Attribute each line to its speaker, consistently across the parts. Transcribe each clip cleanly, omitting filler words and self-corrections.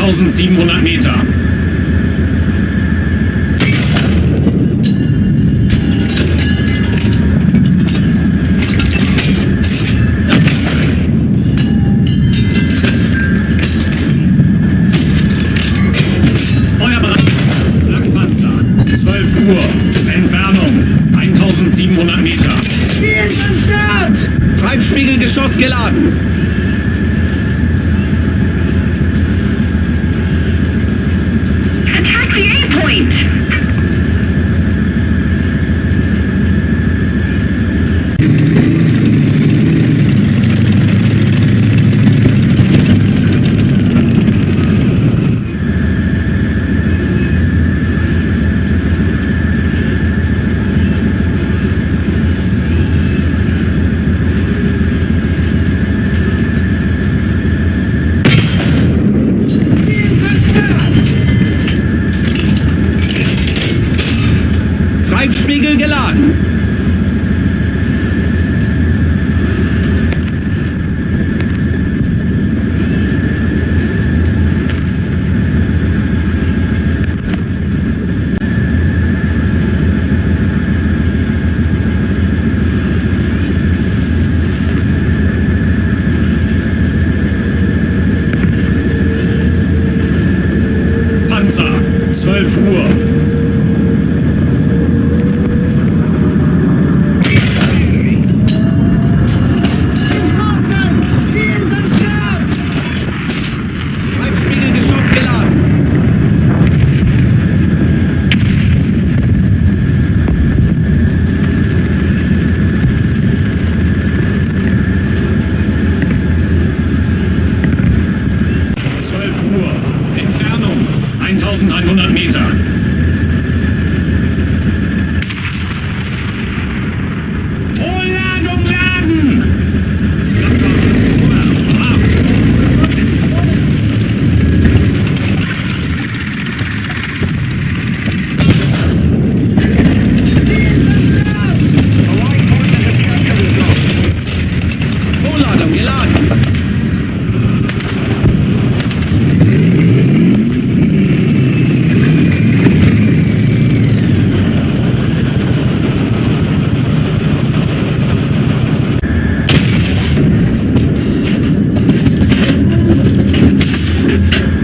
Speaker 1: 1700 Meter. Feuerbereit. Flakpanzer. 12 Uhr. Entfernung 1700 Meter.
Speaker 2: Ziel am Start!
Speaker 3: Treibspiegelgeschoss geladen.
Speaker 4: Attack the A-point!
Speaker 3: Treibspiegel geladen.
Speaker 1: Panzer. 12 Uhr.
Speaker 3: Treibspiegelgeschoss geladen.
Speaker 1: Entfernung 1100 Meter. Ladung laden!
Speaker 3: Vorladung geladen.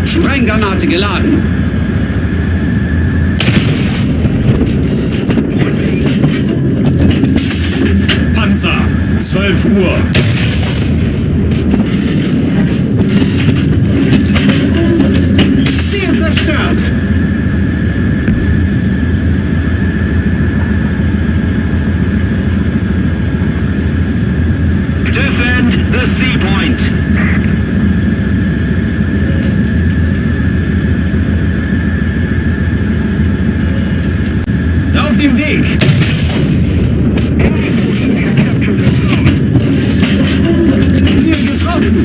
Speaker 3: Sprenggranate geladen.
Speaker 1: Panzer. 12 Uhr.
Speaker 2: Ziel zerstört!
Speaker 4: Defend the C-point!
Speaker 2: Auf dem Weg! Ziel getroffen!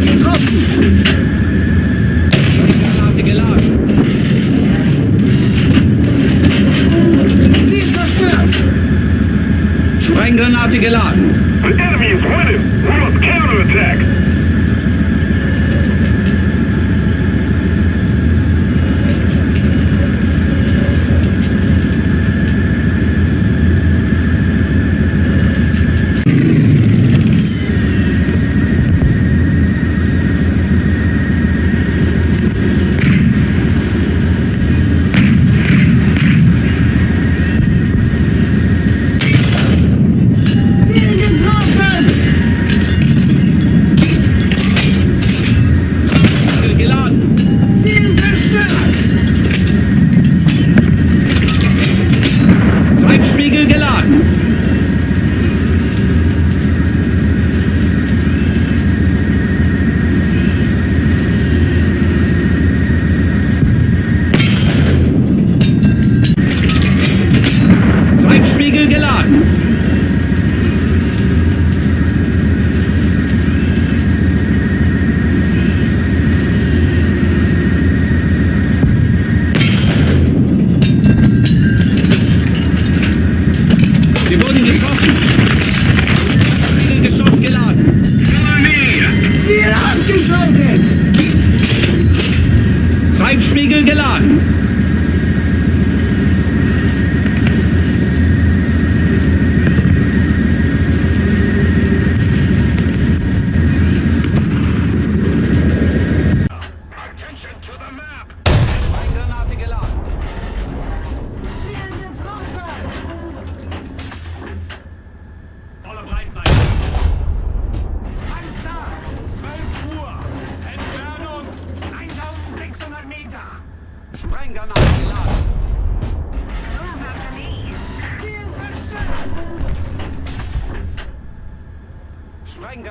Speaker 2: Getroffen!
Speaker 3: Granate geladen.
Speaker 2: Ziel zerstört!
Speaker 3: Sprenggranate geladen.
Speaker 5: The enemy is winning! We must counterattack!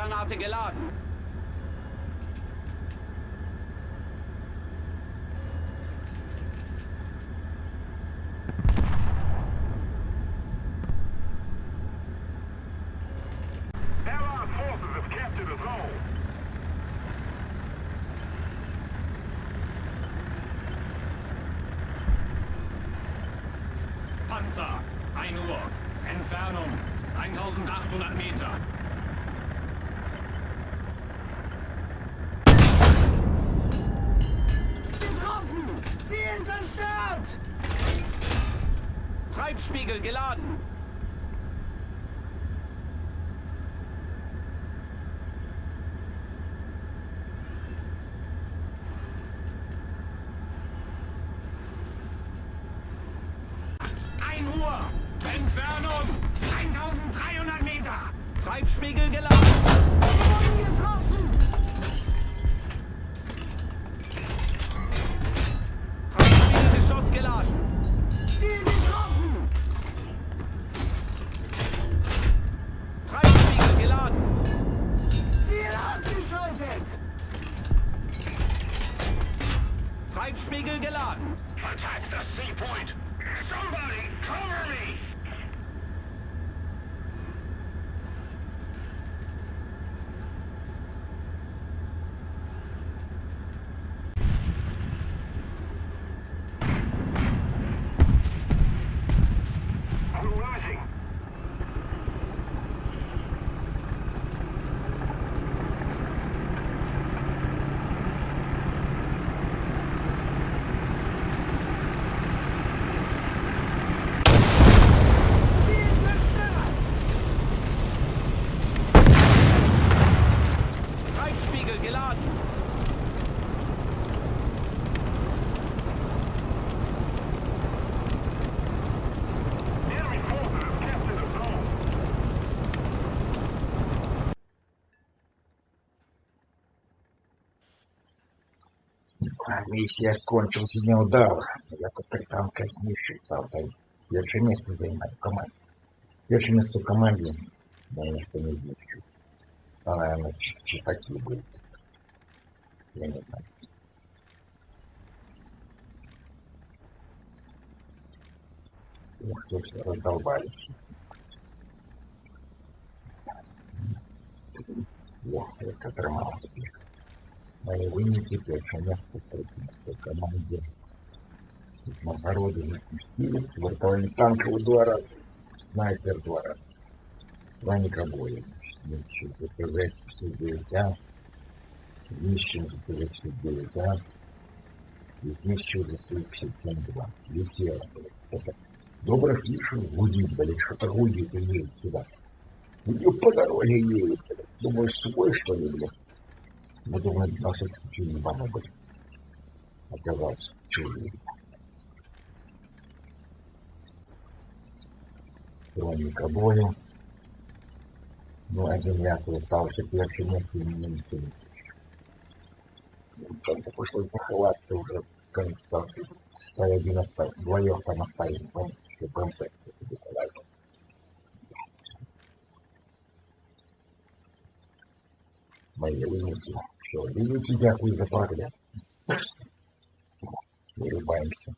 Speaker 3: Brenngranate geladen.
Speaker 5: Allied forces have captured a zone.
Speaker 1: Panzer, 1 Uhr. Entfernung, 1800 Meter.
Speaker 2: Getroffen! Ziel zerstört!
Speaker 3: Treibspiegel geladen.
Speaker 1: Uhr. Entfernung, 1300 Meter.
Speaker 3: Treibspiegel geladen.
Speaker 2: Boden getroffen!
Speaker 3: Treibspiegelgeschoss geladen.
Speaker 2: Ziel getroffen!
Speaker 3: Treibspiegel geladen.
Speaker 2: Ziel ausgeschaltet!
Speaker 3: Treibspiegel geladen.
Speaker 5: Attack the sea point. Somebody cover me! We're losing.
Speaker 2: Ziel zerstört!
Speaker 3: Treibspiegel geladen.
Speaker 5: Enemy forces have captured a zone.
Speaker 6: Миссия скончилась неудачно. Я тут танка знищив, правда. Перше місце займаю в команді. Перше місце в команді мене ніхто не знищив. А, наверное, чи такі були. Я не знаю. Ух, тут раздолбались. О, это отримал успех. Мои выники перше место, третье место в команде. Тут нагороды не спустились. Вертолетный танковый 2 раза. Снайпер 2 раза. 2 никобоя. Нищим ЗПЗ 59А. Нищим ЗПЗ 59А. И нищим ЗСУ 57-2. Летело, блядь. Это добро слышу, гудит, блядь, что-то гудит и едет сюда. Идет по дороге едет, блядь. Думаешь, свой, что ли, блядь? Мы думаем, на всякий случай не бану быть. Оказался чужие. Хроника боя. Ну, один я остался первое место и мне никто не пишет. Как-то пришлось поховаться уже в конце. Стоя один остался, вдвоем там остались, помните, что БМП положил. Мои выники. Все, видите, дякую за прогляд. Вырубаемся.